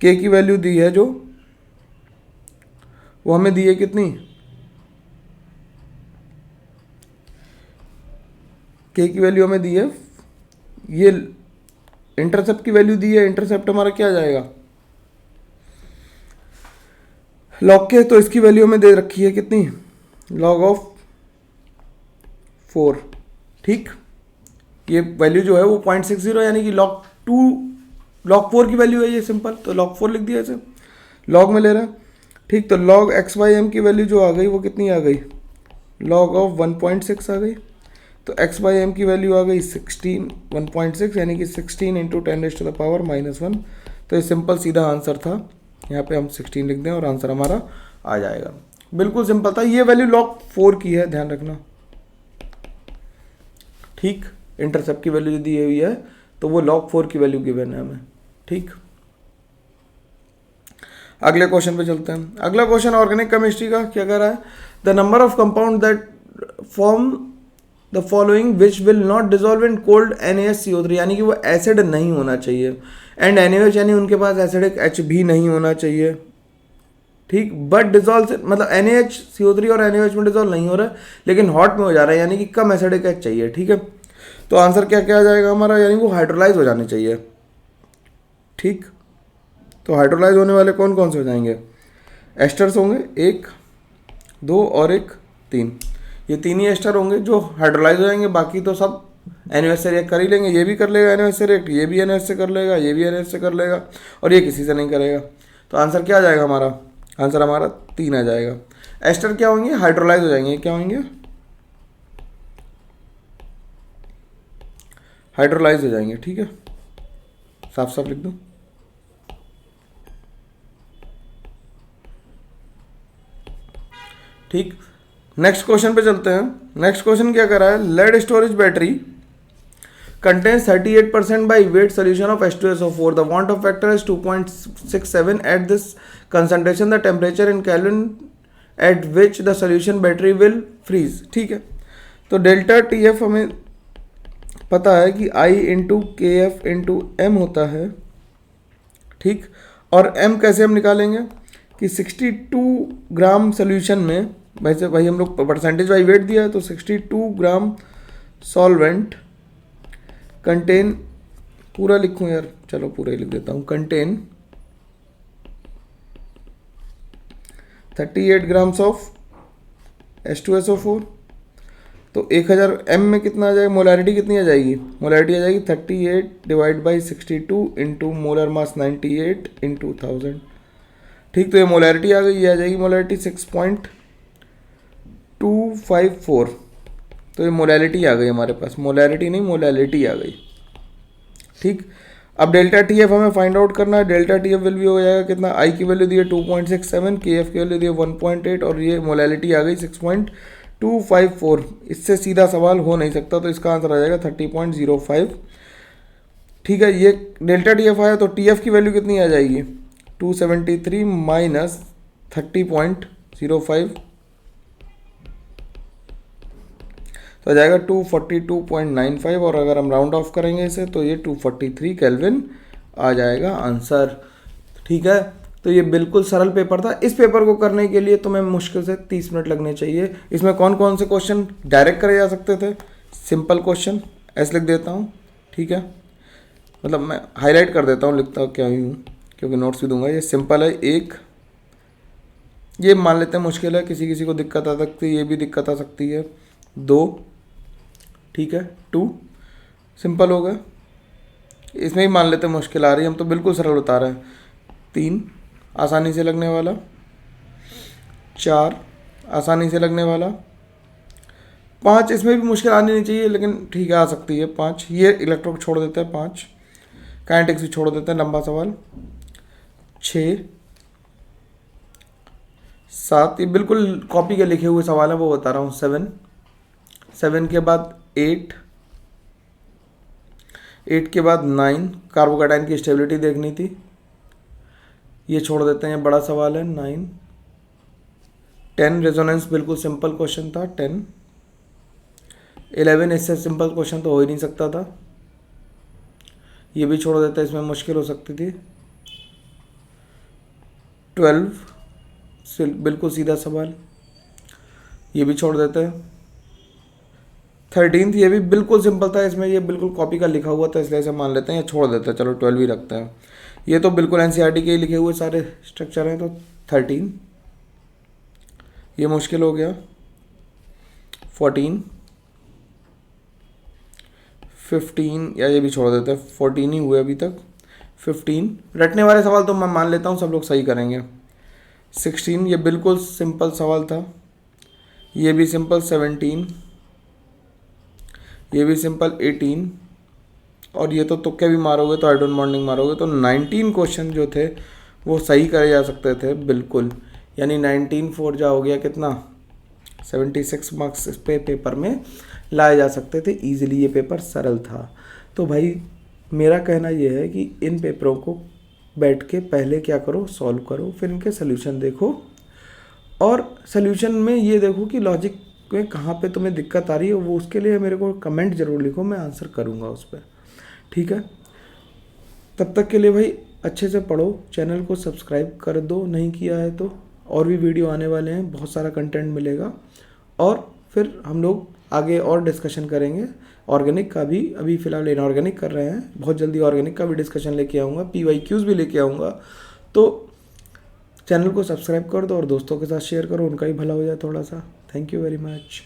k की वैल्यू दी है जो वो हमें दी है कितनी, के की वैल्यू हमें दी है, ये इंटरसेप्ट की वैल्यू दी है, इंटरसेप्ट हमारा क्या आ जाएगा लॉग के, तो इसकी वैल्यू हमें दे रखी है कितनी, लॉग ऑफ 4। ठीक, ये वैल्यू जो है वो 0.60 यानी कि लॉग 4 की वैल्यू है ये, सिंपल, तो लॉग 4 लिख दिया इसे, लॉग में ले रहे हैं। ठीक, तो लॉग एक्स बाई एम की वैल्यू जो आ गई वो कितनी आ गई, लॉग ऑफ 1.6 आ गई, तो एक्स बाई एम की वैल्यू आ गई 16 1.6 यानी कि 16 इंटू 10⁻⁻1। तो ये सिंपल सीधा आंसर था, यहाँ पे हम 16 लिख दें और आंसर हमारा आ जाएगा। बिल्कुल सिंपल था, ये वैल्यू लॉग 4 की है, ध्यान रखना। ठीक, इंटरसेप्ट की वैल्यू जो दी हुई है तो वो log 4 की वैल्यू गिवन है हमें। ठीक, अगले क्वेश्चन पे चलते हैं। अगला क्वेश्चन ऑर्गेनिक केमिस्ट्री का क्या कह रहा है, the number of compound that form the following which will not dissolve in cold NaHCO3, यानी कि वो एसिड नहीं होना चाहिए, एंड NaOH यानी उनके पास एसिडिक H भी नहीं होना चाहिए। ठीक, बट डिजोल्व मतलब NaHCO3 और NaOH में डिजोल्व नहीं हो रहा है, लेकिन हॉट में हो जा रहा है, यानी कि कम एसिडिक H चाहिए। ठीक है, तो आंसर क्या क्या आ जाएगा हमारा, यानी वो हाइड्रोलाइज हो जाने चाहिए। ठीक, तो हाइड्रोलाइज होने वाले कौन कौन से हो जाएंगे, एस्टर्स होंगे 1 2 और 1 3, ये 3 ही एस्टर होंगे जो हाइड्रोलाइज हो जाएंगे, बाकी तो सब NaOH से रिएक्ट कर ही लेंगे, ये भी कर लेगा NaOH से रिएक्ट, ये भी NaOH से कर लेगा, ये भी NaOH से कर लेगा, और ये किसी से नहीं करेगा। तो आंसर क्या आ जाएगा हमारा, आंसर हमारा 3 आ जाएगा। एस्टर क्या होंगे, हाइड्रोलाइज हो जाएंगे, क्या होंगे, हाइड्रोलाइज हो जाएंगे। ठीक है, साफ साफ लिख दो। ठीक, नेक्स्ट क्वेश्चन पे चलते हैं। नेक्स्ट क्वेश्चन क्या कर रहा है, lead storage battery contains 38% by weight solution of H2SO4. The want of factor is 2.67. At this concentration, the temperature in Kelvin at which the solution battery will freeze. ठीक है, तो डेल्टा TF हमें पता है कि I into KF into M होता है। ठीक, और M कैसे हम निकालेंगे कि 62 ग्राम सोल्यूशन में, वैसे भाई हम लोग परसेंटेज बाई वेट दिया है, तो 62 ग्राम सॉल्वेंट कंटेन, पूरा लिखूं यार, चलो पूरा ही लिख देता हूँ, कंटेन 38 ग्राम्स ऑफ H2SO4। तो 1000 M में कितना आ जाएगा, मोलारिटी कितनी आ जाएगी, मोलारिटी आ जाएगी 38 divide by 62 into molar mass 98 into 1000। ठीक, तो ये मोलारिटी आ गई, ये आ जाएगी मोलारिटी 6.254। तो ये मोलालिटी आ गई हमारे पास, मोलारिटी नहीं मोलालिटी आ गई। ठीक, अब डेल्टा TF हमें फाइंड आउट करना है। डेल्टा TF वैल्यू हो जाएगा कितना, आई की वैल्यू दी है 2.67, KF की वैल्यू दी है 1.8 और ये मोलालिटी आ गई 6.254। इससे सीधा सवाल हो नहीं सकता, तो इसका आंसर आ जाएगा 30.05। ठीक है, ये डेल्टा TF आया तो TF की वैल्यू कितनी आ जाएगी, 273 माइनस 30.05, तो आ जाएगा 242.95, और अगर हम राउंड ऑफ करेंगे इसे तो ये 243 केल्विन आ जाएगा आंसर। ठीक है, तो ये बिल्कुल सरल पेपर था। इस पेपर को करने के लिए तुम्हें मुश्किल से 30 मिनट लगने चाहिए। इसमें कौन कौन से क्वेश्चन डायरेक्ट करे जा सकते थे, सिंपल क्वेश्चन, ऐसे लिख देता हूँ। ठीक है, मतलब मैं हाईलाइट कर देता हूँ, लिखता क्या ही हूँ क्योंकि नोट्स भी दूंगा। ये सिंपल है, एक ये मान लेते हैं मुश्किल है, किसी किसी को दिक्कत आ सकती है, ये भी दिक्कत आ सकती है। 2, ठीक है, 2 सिंपल होगा, इसमें ही मान लेते हैं मुश्किल आ रही है, हम तो बिल्कुल सरल बता रहे हैं। 3 आसानी से लगने वाला, 4 आसानी से लगने वाला, 5 इसमें भी मुश्किल आनी नहीं चाहिए लेकिन ठीक है आ सकती है। 5 ये इलेक्ट्रो को छोड़ देते हैं, 5 काइनेटिक्स भी छोड़ देते हैं, लंबा सवाल। 6 7 ये बिल्कुल कॉपी के लिखे हुए सवाल है, वो बता रहा हूँ। 7 के बाद 8 के बाद 9 कार्बोकैटायन की स्टेबिलिटी देखनी थी, ये छोड़ देते हैं, बड़ा सवाल है। 9 10 रेजोनेंस बिल्कुल सिंपल क्वेश्चन था। 10 11 इससे सिंपल क्वेश्चन तो हो ही नहीं सकता था, ये भी छोड़ देते हैं, इसमें मुश्किल हो सकती थी। 12 बिल्कुल सीधा सवाल, ये भी छोड़ देते हैं। 13th ये भी बिल्कुल सिंपल था, इसमें ये बिल्कुल कॉपी का लिखा हुआ था, इसलिए इसे मान लेते हैं या छोड़ देते हैं। चलो 12 ही रखते हैं। ये तो बिल्कुल एनसीईआरटी के ही लिखे हुए सारे स्ट्रक्चर हैं, तो 13 ये मुश्किल हो गया। 14, 15 या ये भी छोड़ देते हैं, 14 ही हुए अभी तक। 15 रटने वाले सवाल तो मैं मान लेता हूँ सब लोग सही करेंगे। 16 ये बिल्कुल सिंपल सवाल था, ये भी सिंपल। 17 ये भी सिंपल। 18 और ये तो तुक्के भी मारोगे तो आई डोंट मॉर्निंग मारोगे तो 19 क्वेश्चन जो थे वो सही करे जा सकते थे बिल्कुल, यानी 19 4 जा हो गया कितना, 76 मार्क्स इस पे पेपर में लाए जा सकते थे इजीली। ये पेपर सरल था। तो भाई मेरा कहना ये है कि इन पेपरों को बैठ के पहले क्या करो, सॉल्व करो, फिर इनके सोल्यूशन देखो, और सोल्यूशन में ये देखो कि लॉजिक में कहाँ पे तुम्हें दिक्कत आ रही है, वो उसके लिए मेरे को कमेंट ज़रूर लिखो, मैं आंसर करूँगा उस पर, ठीक है। तब तक के लिए भाई अच्छे से पढ़ो, चैनल को सब्सक्राइब कर दो नहीं किया है तो, और भी वीडियो आने वाले हैं, बहुत सारा कंटेंट मिलेगा, और फिर हम लोग आगे और डिस्कशन करेंगे ऑर्गेनिक का भी। अभी फ़िलहाल इनऑर्गेनिक कर रहे हैं, बहुत जल्दी ऑर्गेनिक का भी डिस्कशन लेके आऊँगा, PYQs भी लेके आऊँगा। तो चैनल को सब्सक्राइब कर दो और दोस्तों के साथ शेयर करो, उनका ही भला हो जाए थोड़ा सा। Thank you very much.